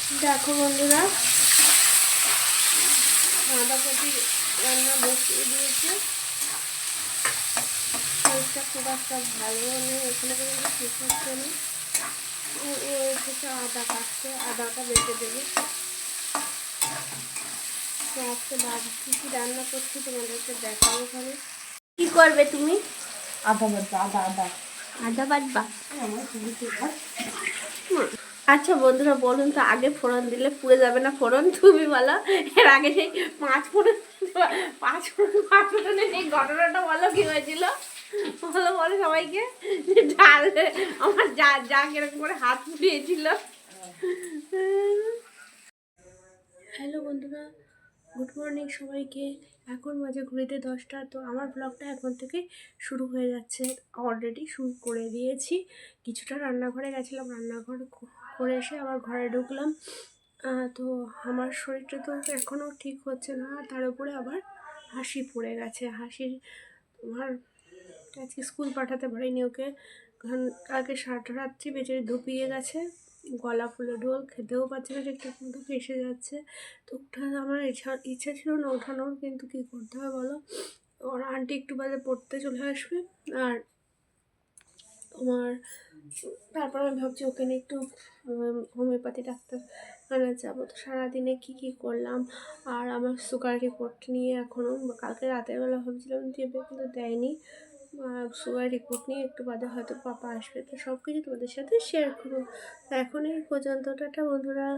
দেখো বন্ধুরা, বাঁধাকপি রান্না বসিয়ে দিয়েছে। শরীরটা খুব একটা ভালো নেই, এখানে কিন্তু ঠিক হচ্ছে না। আদা কাটছে, আদাটা বেটে দেবে। তো আজকে কী কী রান্না করছি তোমাদেরকে দেখাবো। ওখানে কী করবে তুমি? আদা বাটবা, আদা বাটবা। আচ্ছা বন্ধুরা, বলুন তো, আগে ফোড়ন দিলে পুড়ে যাবে না ফোড়ন? তুমি বলো। এর আগে সেই পাঁচ ফোড়নের এই ঘটনাটা বলো, কি হয়েছিল বলো বলো সবাইকে। ডাল আমার যা কিরকম করে হাত পুড়িয়েছিল। হ্যালো বন্ধুরা, গুড মর্নিং সবাইকে। এখন বাজে ঘুরিতে 10টা। তো আমার ব্লগটা এখন থেকে শুরু হয়ে যাচ্ছে। অলরেডি শুরু করে দিয়েছি। কিছুটা রান্নাঘরে গেছিলাম, রান্নাঘর করে এসে আবার ঘরে ঢুকলাম। তো আমার শরীরটা তো এখনও ঠিক হচ্ছে না, তার উপরে আবার হাসি পড়ে গেছে। হাসির আমার আজকে স্কুল পাঠাতে পারিনি ওকে, কারণ কালকে সারাটা রাত্রি বেঁচে ধুপিয়ে গেছে, গলা ফুলে ঢোল, খেতেও পাচ্ছে না, ঠিকঠাক মতো ফেসে যাচ্ছে। তো আমার ইচ্ছা ছিল না ওঠানোর, কিন্তু কী করতে হয় বলো। ওর আন্টি একটু বাদে পড়তে চলে আসবে, আর তোমার তারপর আমি ভাবছি ওকে নিয়ে একটু হোমিওপ্যাথি ডাক্তার যাবো। তো সারাদিনে কী করলাম, আর আমার সুগার রিপোর্ট নিয়ে এখনও কালকে রাতের বেলা ভাবছিলাম দেবে, কিন্তু দেয়নি। সুগার রিপোর্ট নিয়ে একটু বাদে হয়তো পাপা আসবে, তো সব কিছু তোমাদের সাথে শেয়ার করবো। এখন এই পর্যন্ত, টাটা বন্ধুরা।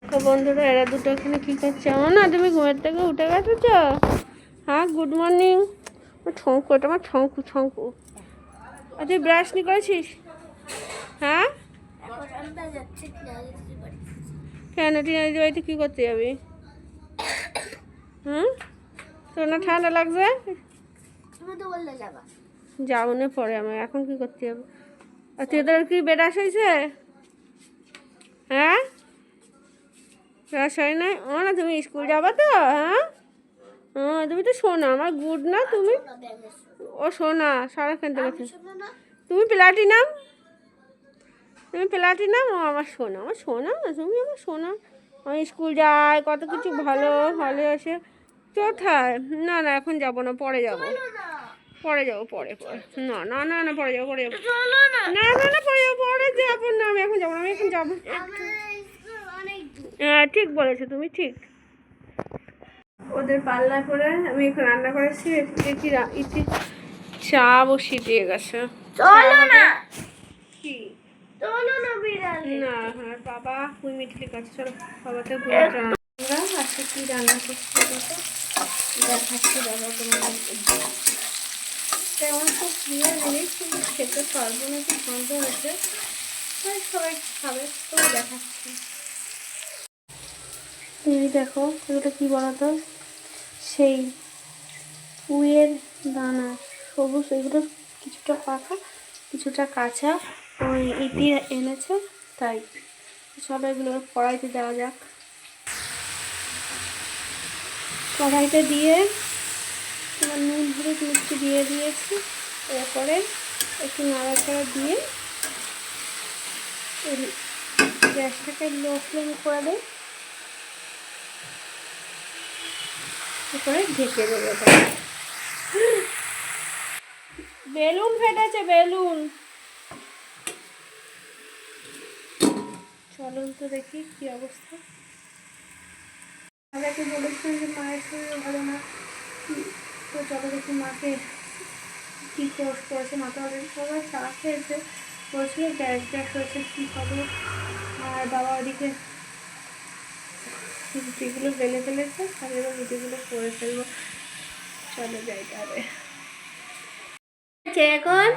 তো বন্ধুরা, এরা দুটো এখানে কী করছে? না তুমি ঘুমের থেকে উঠে গেছো? হ্যাঁ, গুড মর্নিং। ছঙ্কু, এটা আমার ছঙ্কু। আর তুই ব্রাশ নি করেছিস? হ্যাঁ, কেন টিনাদির বাড়িতে কী করতে যাবি? তোর না ঠান্ডা লাগছে? যাবো না পরে, আমার এখন কি করতে হবে? আর তোদের কি বেরাস হয়েছে? হ্যাঁ, বেরাস হয় নাই? ও না, তুমি স্কুল যাবা তো? হ্যাঁ, তুমি তো শোনা, আমার গুড না তুমি? ও শোনা, সারাক্ষণ থেকে তুমি প্লাটিনাম, ও আমার শোনা, তুমি আমার শোনা। আমি স্কুল যাই, কত কিছু ভালো আসে। কোথায়? না এখন যাবো না, পরে যাবো। পরে পরে না পরে যাবো না পরে যাবো না, আমি এখন যাবো না, আমি এখন যাবো। হ্যাঁ ঠিক বলেছো তুমি, ঠিক। ওদের পাল্লা করে আমি এখন রান্না করেছি। ইতি চা বসিয়ে দিয়ে গেছে। কি না, হ্যাঁ বাবা কুই মিঠলি কাছে, চলো বাবাকে আজকে কি রান্না করছি দেখাচ্ছি। বাবা তোমাদেরকে তেমন খুব প্রিয় জিনিস, কিন্তু খেতে পারবো না, কি গন্ধ হয়েছে, সবাই খাবে তো দেখাচ্ছি। তুমি দেখো এগুলো কি বলতো, সেই পুঁইয়ের দানা, সবুজ, এগুলো কিছুটা পাকা কিছুটা কাঁচা, ওই ইতি এনেছে, তাই চলো এগুলো কড়াইতে দেওয়া যাক। কড়াইতে দিয়ে তোমার নুন হলুদ মিষ্টি দিয়ে দিয়েছি। এরপরে একটু নাড়াচাড়া দিয়ে গ্যাসটাকে লো ফ্লেম করে দেয়, এরপরে ঢেকে দেবো। বেলুন ফেটেছে, বেলুন। চলুন তো দেখি কি অবস্থা। আমাকে বলেছিলাম যে মায়ের শরীর ভালো না, তো চলো দেখি মাকে কী কোর্স করেছে। মাকে অলরেডি সবাই চা খেয়েছে, বলছিল গ্যাস হয়েছে, কী হবে। আর বাবা ওদিকে রুটিগুলো বেলে ফেলেছে, আর এবার রুটিগুলো করে ফেলবো। চলো যাই তাহলে। এখন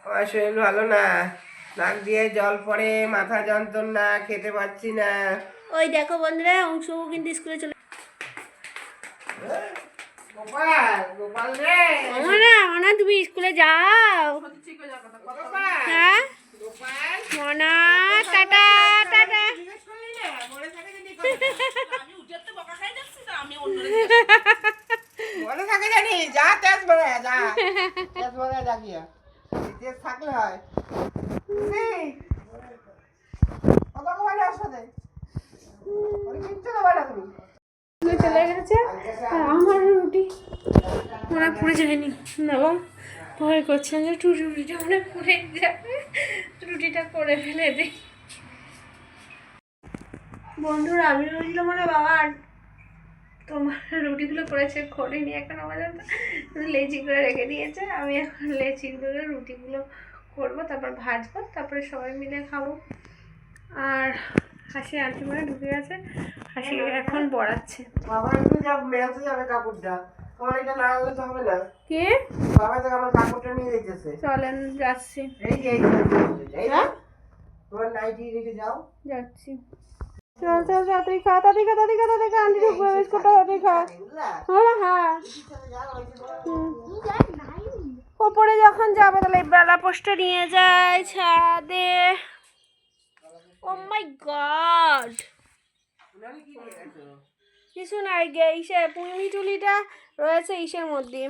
আমার শরীর ভালো না, নাক দিয়ে জল পড়ে, মাথা যন্ত্রণা, খেতে পাচ্ছি না। ওই দেখো বন্ধুরা, অংশও কিন্তু স্কুলে চলে। গোপাল রে, মনা তুমি স্কুলে যাও। হ্যাঁ মনা, টাটা টাটা। মনে থাকে জানি, যা তেজ বলে যা, তেজ বলে যা গিয়া, তেজ থাকলে হয়। কত কমালে আর আমার রুটি মনে হয় পুড়ে যায়নি বাবা, ভয় করছে যে রুটিটা মনে হয় পুড়ে যাবে, রুটিটা করে ফেলে দিই। বন্ধুরা আমি বলছিলাম মানে বাবা তোমার রুটিগুলো করেছে করিনি এখনো পর্যন্ত, লেচি করে রেখে দিয়েছে। আমি এখন লেচিগুলো রুটিগুলো করবো, তারপর ভাজবো, তারপরে সবাই মিলে খাবো। আর হাসি আন্টি মানে ঢুকে গেছে, হাসি এখন বড়াচ্ছে। বাবা একটু মেলতে যাবে কাপড়টা, তোমার এটা না হলে তো হবে না। কে বাবা তো আমার কাপড়টা নিয়ে যেতেছে। চলেন যাচ্ছি। এই যে এই না তোমার নাইটি রেখে যাও। যাচ্ছি, চল চল তাড়াতাড়ি খা, তাড়াতাড়ি খা, তাড়াতাড়ি খা, তাড়াতাড়ি খা, আন্টি ঢুকবে বিস্কুটটা তাড়াতাড়ি খা। হ্যাঁ হ্যাঁ ওপরে যখন যাবো তাহলে বেলা পোস্টটা নিয়ে যায় ছাদে। ও মাই গড, কিছু নাই গে, ইসে পুঁই টুলিটা রয়েছে ইসের মধ্যে।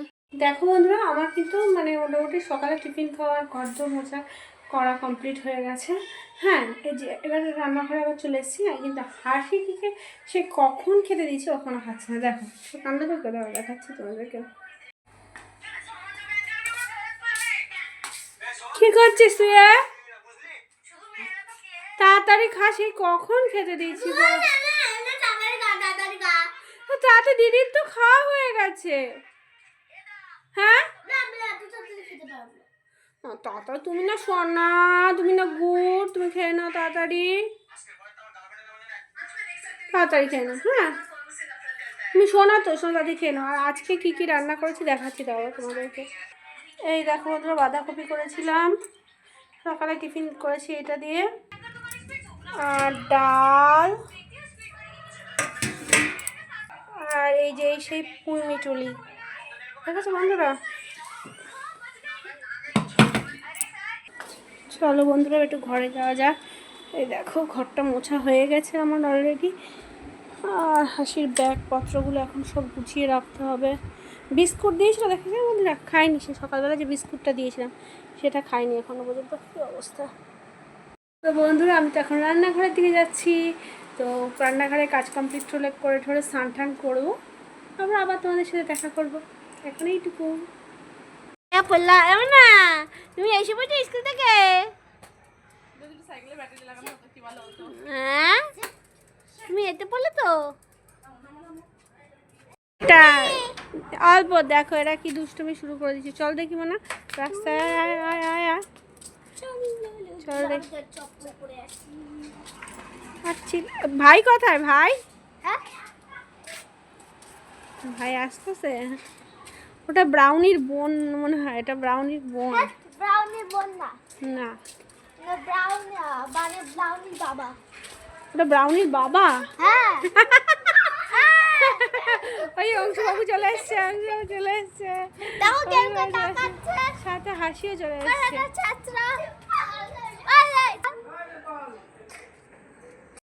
দেখো বন্ধুরা আমার কিন্তু মানে মোটামুটি সকালে টিফিন খাওয়ার ঘর মোছা করা কমপ্লিট হয়ে গেছে। হ্যাঁ এই যে এবার রান্নাঘরে আবার চলে এসেছি, আর কিন্তু হাসিকে সে কখন খেতে দিয়েছে কখনো খাচ্ছে না। দেখো সে কান্না তো করে দেখাচ্ছি তোমাদেরকে। কি করছিস তুই? তাড়াতাড়ি খা, সেই কখন খেতে দিয়েছি বল। তাতে দিদির তো খাওয়া হয়ে গেছে। হ্যাঁ তাড়াতাড়ি, তুমি না সোনা, তুমি না গুড়, তুমি খেয়ে নাও তাড়াতাড়ি, তাড়াতাড়ি খেয়ে নাও। হ্যাঁ তুমি শোনা তো, শোনা তাড়াতাড়ি খেয়ে নাও। আর আজকে কী কী রান্না করেছি দেখাচ্ছি দাও তোমাদেরকে। এই দেখো বন্ধুরা বাঁধাকপি করেছিলাম, সকালে টিফিন করেছি এটা দিয়ে, আর ডাল, আর এই যে সেই পুঁই মিটুলি দেখেছো বন্ধুরা। চলো বন্ধুরা একটু ঘরে যাওয়া যাক। এই দেখো ঘরটা মোছা হয়ে গেছে আমার অলরেডি, আর হাসির ব্যাগপত্রগুলো এখন সব গুছিয়ে রাখতে হবে। বিস্কুট দিয়েছিল দেখেছি বন্ধুরা, খাইনি, সে সকালবেলা যে বিস্কুটটা দিয়েছিলাম সেটা খাইনি এখনো পর্যন্ত। কী অবস্থা। তো বন্ধুরা আমি তো এখন রান্নাঘরের দিকে যাচ্ছি, তো রান্নাঘরে কাজ কমপ্লিট হলে করে ঠরে স্নান টান করবো, তারপর আবার তোমাদের সাথে দেখা করবো। এখন এইটুকু না, তুমি এসে পড়ছো স্কুল থেকে? হ্যাঁ তুমি এতে পড়লে তো অল্প। দেখো এরা কি দুষ্টুমি শুরু করে দিচ্ছে। চল দেখি মনে রাস্তায়, আয় আয় আয় আয় চল দেখি। ভাই কোথায় ভাই? ভাই আসতেছে, ওটা ব্রাউনির বোন মনে হয়, এটা ব্রাউনির বোন। ব্রাউনির বোন না, না ব্রাউনি মানে ব্রাউনির বাবা। ওটা ব্রাউনির বাবা। হ্যাঁ ওই অংশবাবু চলে এসছে, অংশবাবু চলে এসছে, দেখো কেমন তাকাচ্ছে, সাথে হাসিও চলে এসছে। ছাত্রা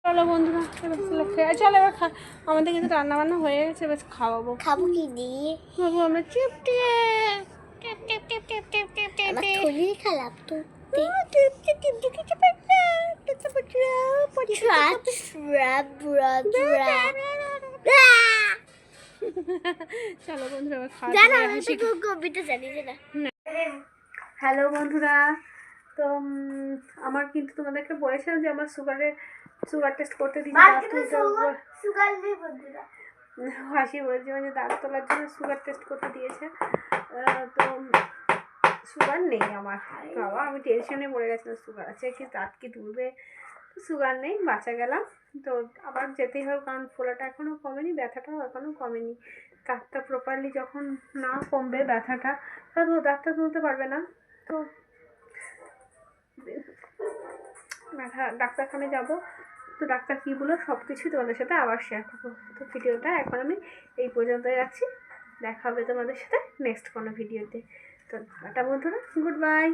চলো বন্ধুরা এবার চলো খেয়ে, চলো এবার আমাদের কিন্তু রান্না বান্না হয়ে গেছে, বেশ খাওয়াবো। খাবো কি দিয়ে? খাবো আমরা চিপটিয়ে খুবই খারাপ তো। চলো বন্ধুরা এবার খাওয়া। কবিতা জানি না। হ্যালো বন্ধুরা, তো আমার কিন্তু তোমাদেরকে বলেছিলাম যে আমার সুগার টেস্ট করতে দিচ্ছি। হাসি বলছে মানে দাঁত তোলার জন্য সুগার টেস্ট করতে দিয়েছে, তো সুগার নেই আমার। বাবা আমি টেনশনে পড়ে গেছিলাম, সুগার আছে কি দাঁত কি তুলবে, সুগার নেই, বাঁচা গেলাম। তো আবার যেতেই হবে কারণ ফোলাটা এখনও কমেনি, ব্যথাটাও এখনও কমেনি। দাঁতটা প্রপারলি যখন না কমবে ব্যথাটা, তো দাঁতটা তুলতে পারবে না। তো ব্যথা ডাক্তারখানে যাব, তো ডাক্তার কী বলো সব কিছুই তোমাদের সাথে আবার শেয়ার করবো। তো ভিডিওটা এখন আমি এই পর্যন্তই রাখছি, দেখা হবে তোমাদের সাথে নেক্সট কোনো ভিডিওতে। তো টাটা বন্ধুরা, গুড বাই।